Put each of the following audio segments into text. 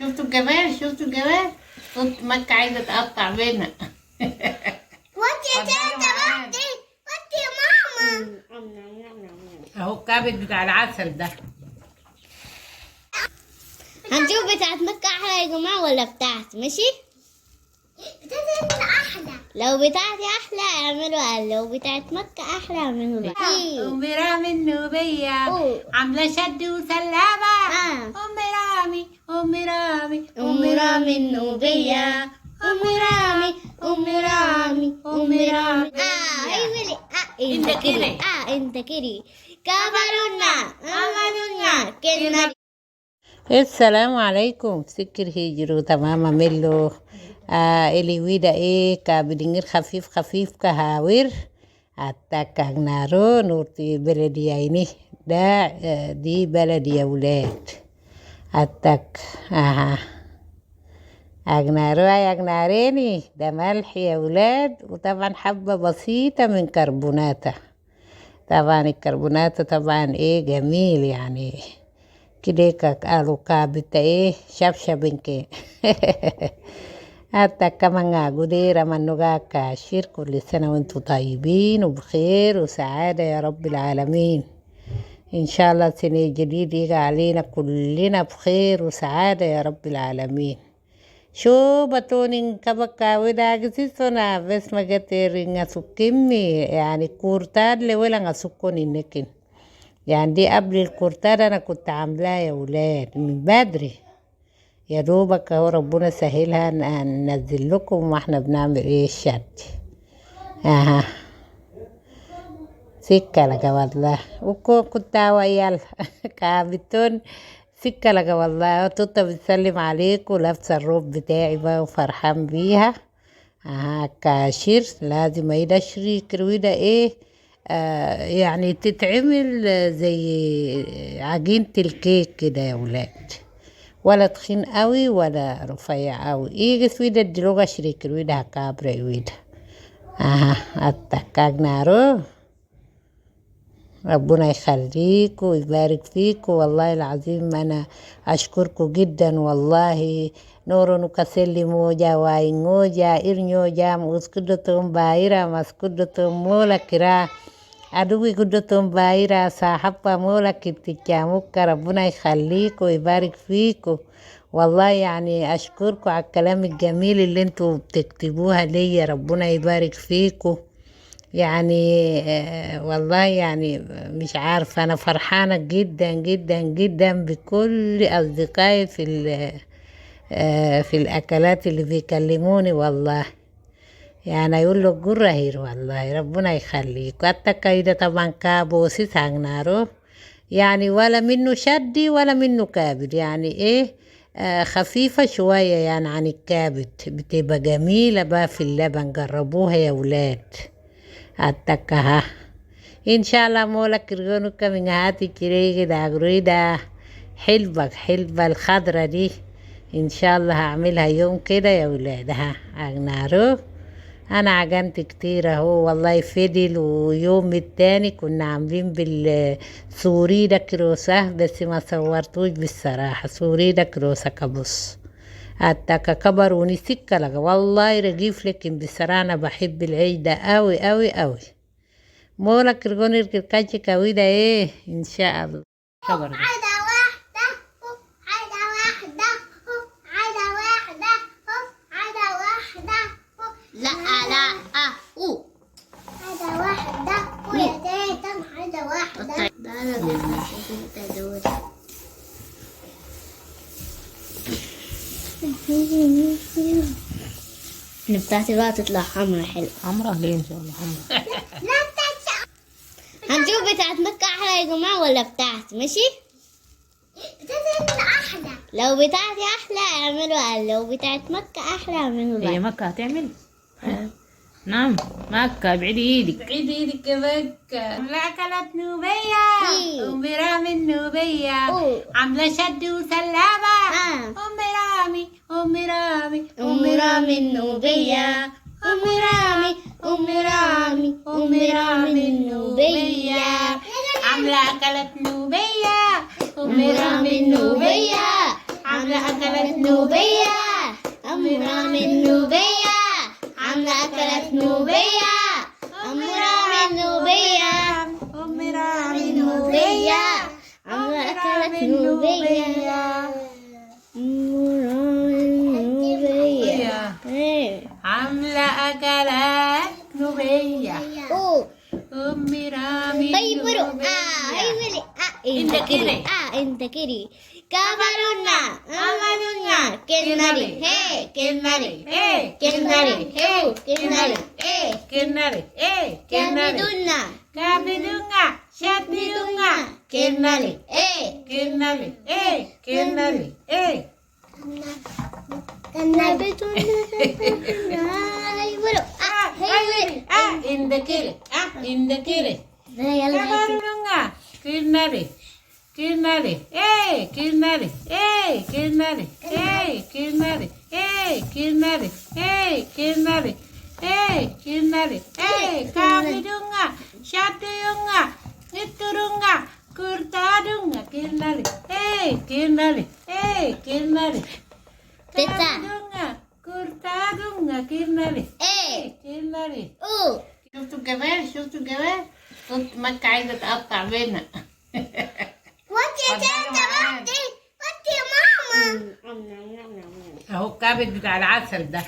شفتوا الجمال، شفتوا الجمال. كنت مكة عايزة تقطع بينا. وات يا تيتا وات يا ماما. اهو الكابت بتاع العسل ده. هنشوف بتاعت مكة أحلى يا جماعة ولا بتاعتي؟ ماشي؟ بتاعتي أحلى. لو بتاعتي أحلى اعملوا قال، لو بتاعت مكة أحلى اعملوا بقى. أم رامي النوبية عاملة شد وسلامة. أم رامي أم رامي أم رامي النوبية، أم رامي أم رامي أم رامي. هيفلي انت كده. انت كده كفرونا أمرونا كنا. السلام عليكم. سكر هيجرو تمام ملو. إلي ويدا كابدينير خفيف خفيف كهاوير. أتاك نارو نورتي بلدي ini ده دي بلدي يا ولاد. أتاك أجنارو يا أجناريني ده ملح يا ولاد، وطبعا حبة بسيطة من كربوناتة. طبعا الكربوناتة طبعا جميل يعني كده قالوا كابتا شبشبنكي. حتى كمان قديرة منوغا كاشير. كل سنة وانتم طيبين وبخير وسعادة يا رب العالمين. إن شاء الله سنة جديدة يجي علينا كلنا بخير وسعادة يا رب العالمين. شو بتونين كبكا ودا جسيسونا بس ما جتيرين سكيمي يعني كورتاد لولا سكوني نكين. يعني دي قبل الكورتاد أنا كنت عاملاها يا ولاد من بدري، يا دوبك اهو ربنا سهلها ننزل لكم واحنا بنعمل الشد. سكة لقى والله كنت ويال كابتون سكة لقى والله. توتا بتسلم عليك ولابسة الروب بتاعي بقى وفرحان بيها. كاشير لازم يدشري كرويدة يعني تتعمل زي عجينة الكيك كده يا ولاد، ولا تخين قوي ولا رفيع قوي. يجي ويدا الدلوغة شريك ويدا كابرة ويدا. أتكاك نارو. ربنا يخليكم ويبارك فيكم. والله العظيم أنا أشكركم جدا والله. نورو نكسلي موجا واينوجا إرنيوجا مسكدتم بايرا مسكدتم مولا كرا أدوي كدتم بايرا صاحبا مولا كتكاموكا. ربنا يخليكم ويبارك فيكم. والله يعني أشكركم على الكلام الجميل اللي انتوا بتكتبوها لي. ربنا يبارك فيكم يعني. والله يعني مش عارفة، أنا فرحانة جدا جدا جدا بكل أصدقائي في الأكلات اللي بيكلموني والله. يعني يقول له جرهير والله. ربنا يخليك. التكايدة طبعا كابوسي سانgnaro يعني ولا منه شدي ولا منه كابد يعني خفيفة شوية يعني عن الكابد. بتبقى جميلة بقى في اللبن. جربوها يا ولاد. التكها إن شاء الله مولا كرغونو كمين هاتي كريغي دا غريدا حلبة الخضرة دي. إن شاء الله هعملها يوم كده يا ولاد. أغنارو أنا عجنت كتير اهو والله. فضل ويوم التاني كنا عاملين بالسوري ده كروسة، بس ما صورتوش بالصراحة. سوري ده كروسة كبص أتاكا كبر ونسكة لك والله رجيف. لكن بصراحة أنا بحب العيش ده أوي أوي أوي. مولا كرغون الكاجي كوي ده إن شاء الله. كبر ده. عادة واحدة عادة واحدة عادة واحدة عادة واحدة. لا عادة واحدة ويا تيتا عادة واحدة. ده أنا بنسى دول. بتاعتي بقى تطلع حمرا حلوة. عمرها ليه إن شاء الله عمرها. هنشوف بتاعت مكة أحلى يا جماعة ولا بتاعتي؟ ماشي؟ بتاعتي أحلى. لو بتاعتي أحلى اعملوا قال، لو بتاعت مكة أحلى اعملوا هي بقى. مكة هتعمل؟ نعم مكة. ابعدي ايدك ابعدي ايدك يا مكة. الأكلات نوبية. أم رامي النوبية عاملة شد وسلامة. أم رامي أم رامي أم رامي النوبية أم رامي أم رامي أم رامي النوبية عاملة أكلات نوبية. أم رامي النوبية عملة أكلت نوبية، أم رامي نوبية، عملة أكلت نوبية، أم رامي نوبية، أم رامي نوبية، عملة أكلت نوبية، أم رامي نوبية. عملة أكلات نوبية، أوه أم رامي طيب برو نوبية. انت كيري انت كيري كامرونا كامرونا كناري هي كناري إيه كناري هي كناري كناري إيه كناري كامدونا كابدونغا شابدونغا كناري كناري إيه كناري إيه كنابتونا برو indekere indekere يلا kabarunga kirnare kirnare kirnare kirnare kirnare kirnare kirnare kirnare kabidunga shatuyunga niturunga kurtadunga kirnare kirnare kirnare تتا kabidunga kurtadunga kirnare kirnare او شفتوا الجمال شفتوا الجمال كنت مكة عايزة تقطع بينا وات يا تيتا وات يا ماما اهو الكابت بتاع العسل ده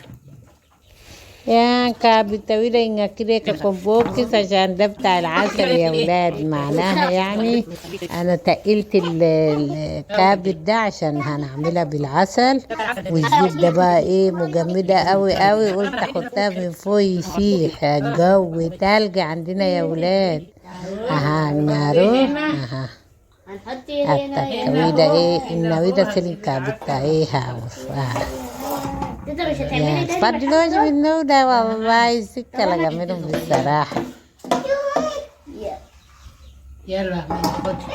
يا كابتة ولا كده كومبوكس عشان ده بتاع العسل يا ولاد، معناها يعني انا تقلت الكابت ده عشان هنعملها بالعسل، والزبدة بقى ايه مجمدة قوي قوي، قلت احطها من فوق يسيح الجو تلج عندنا يا ولاد. اها نارو اها هنحط التكويدة ايه النويدة الكابتة ايه هاوس تيتا مش يا هتعملي تاني تفضلوش منه ده والله سكة لجملهم بصراحة. يلا اعملي خدي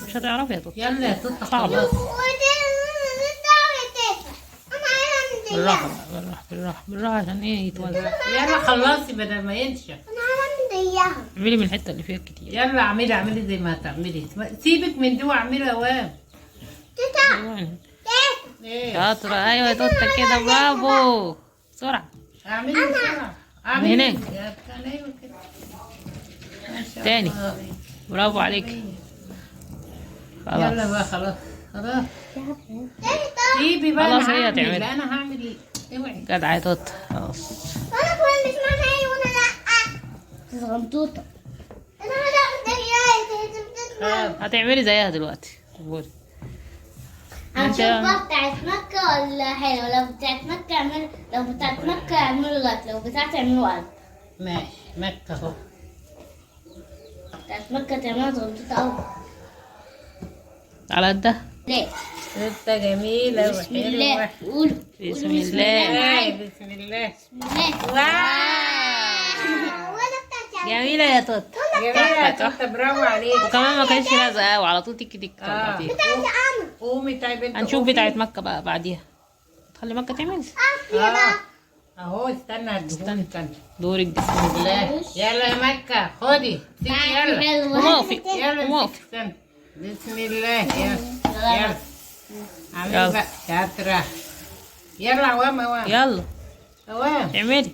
مش هتعرفي يا توت. يلا يا توت صعبة. خلاص بالراحة بقى، بالراحة بالراحة عشان ايه يتوزع. يلا خلصي بدل ما ينشف. اعملي من الحتة اللي فيها كتير. يلا اعملي زي ما هتعملي، سيبك من دي واعملي اوام. ايه شاطرة، ايوه يا توتة كده، برافو. بسرعة. اعملي بسرعة اعملي هناك. يا كان ايوه كده ما شاء تاني. الله. برافو عليك. يلا خلاص. بقى خلاص خلاص سيبي بقى خلاص انا هي هعمل هتعمل. انا هعمل ايه اوعي جدع يا توتة. خلاص. صغنطوطة هتعملي زيها دلوقتي. قولي. هنشوف بقى بتاعت مكة ولا حلوة. لو بتاعت مكة اعملوا، لو بتاعت مكة اعملوا لايك، لو بتاعت اعملوا قلب. ماشي مكة اهو بتاعت مكة تعملها صغنطوطة أوي. على قد ده. ليه؟ ستة جميلة بسم الله وحلوة قولوا بسم قولوا الله. معايا. بسم الله بسم الله. واو ولا بتاعت جميلة يا توتة. جميلة يا توتة برافو عليك وكمان ما كانش لازقة قوي، على طول تك تك طلعتيها. قومي طيب انت هنشوف قومي. بتاعت مكة بقى بعديها. تخلي مكة تعمل. اهو استنى هديهولك استنى دورك. بسم الله يلا يا مكة خدي سيبي يلا حلوة. موافق. يلا موافق. استنى بسم الله يلا يلا اعملي يلا. بقى شاطرة يلا عوام عوام يلا عوام اعملي.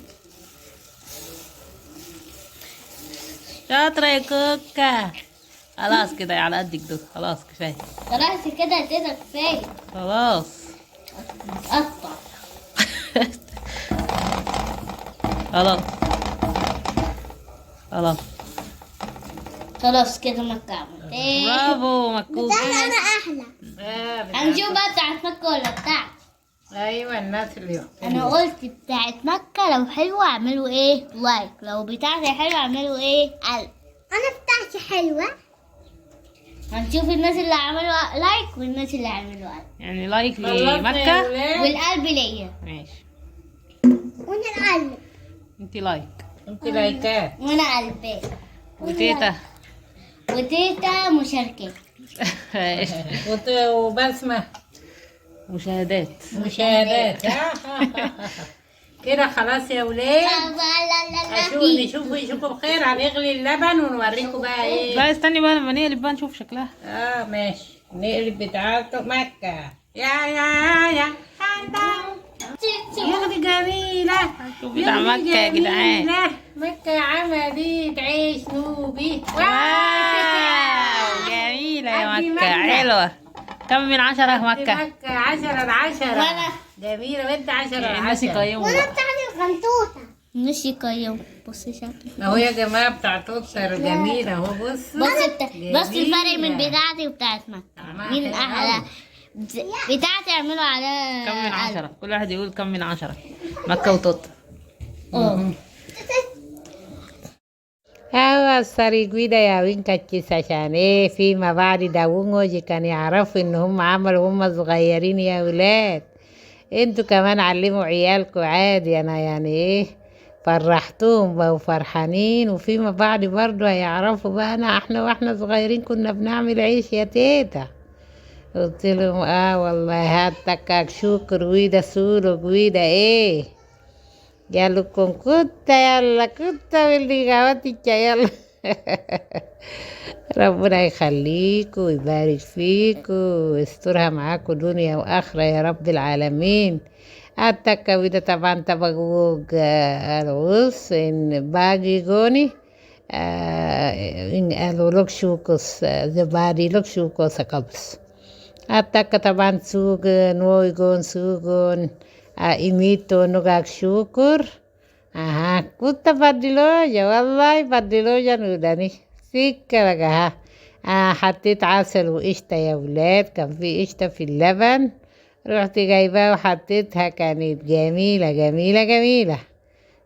شاطرة يا كوكا. خلاص كده على قدك دول، خلاص كفاية. خلاص كده يا تيتا كفاية. خلاص. قطع. خلاص خلاص. خلاص كده مكة عملت ايه؟ برافو مكوكا. أنا أحلى. هنشوف بقى بتاعت مكة ولا بتاعت. ايوه الناس اللي أنا قلت بتاعت مكة لو حلوة اعملوا ايه؟ لايك. لو بتاعتي حلوة اعملوا ايه؟ قلب. أنا بتاعتي حلوة. هنشوف الناس اللي عملوا لايك والناس اللي عملوا قلب. يعني لايك خلصنا يا لمكة. ولاد. والقلب ليا. ماشي. وأنا القلب. انتي لايك. انت لايكات وأنا قلبي. وتيتا. وتيتا مشاركة. وبسمة مشاهدات. مشاهدات كده خلاص يا ولاد نشوفوا بخير. هنغلي اللبن ونوريكم بقى ايه. لا استني بقى لما نقلب بقى نشوف شكلها. ماشي نقلب بتاعته مكة. يا يا دي جميلة. شوف بتاع مكة يا جدعان. مكة عملت عيش نوبي. واو جميلة يا مكة، حلوة. كم من 10 يا مكة؟ مكة 10/10. وأنا وانت 10/10. الناس يقيموا بقى. بتاعتي الغنطوطة مش يقيم. بصي شكلي. اهو يا جماعة بتاع توتر جميلة اهو. بص بص الفرق من بتاعتي وبتاعت مكة. مين أحلى؟ بتاعتي يعملوا على كم من 10؟ كل واحد يقول كم من 10. مكة وتوت. السريقويدة يا وين كتشيس عشان ايه فيما بعد داوونجوجي كان يعرفوا ان هم عملوا هم صغيرين يا ولاد. انتوا كمان علموا عيالكم عادي. انا يعني ايه فرحتهم بقوا فرحانين، وفيما بعد برضو هيعرفوا بقى احنا واحنا صغيرين كنا بنعمل عيش يا تيتا. قلت لهم والله هاتك شكر ويدا سولو ويدا ايه قالوا كنت يلا كنت واللي غواتك يلا. ربنا يخليكم ويبارك فيكم ويسترها معاكم دنيا واخره يا رب العالمين. التكا ويدا طبعا تبغوك الغوص ان باقي جوني ان قالوا لك شوكس زبادي لك شوكس قبس. التكا طبعا سوق نويجون سوقون imito nugak syukur. Kuta fadiloja wallahi fadiloja nudani سكة بقى. حطيت عسل وقشطة يا ولاد، كان في قشطة في اللبن، رحت جايباها وحطيتها، كانت جميلة جميلة جميلة.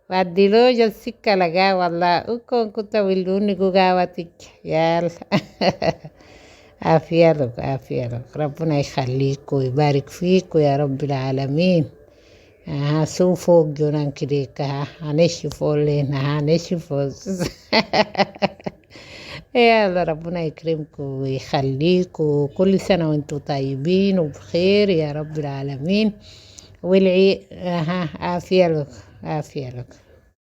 فدلوجة السكة لقاها والله كنت ولوني جوجاوتك يلا. عافية لك عافية لك، ربنا يخليك ويبارك فيك يا رب العالمين. سوفو جونان كديكا هنشوفوا لنا هنشوفوا. يلا ربنا يكرمكم ويخليكم، كل سنة وانتم طيبين وبخير يا رب العالمين. والعي عافية لك عافية لك.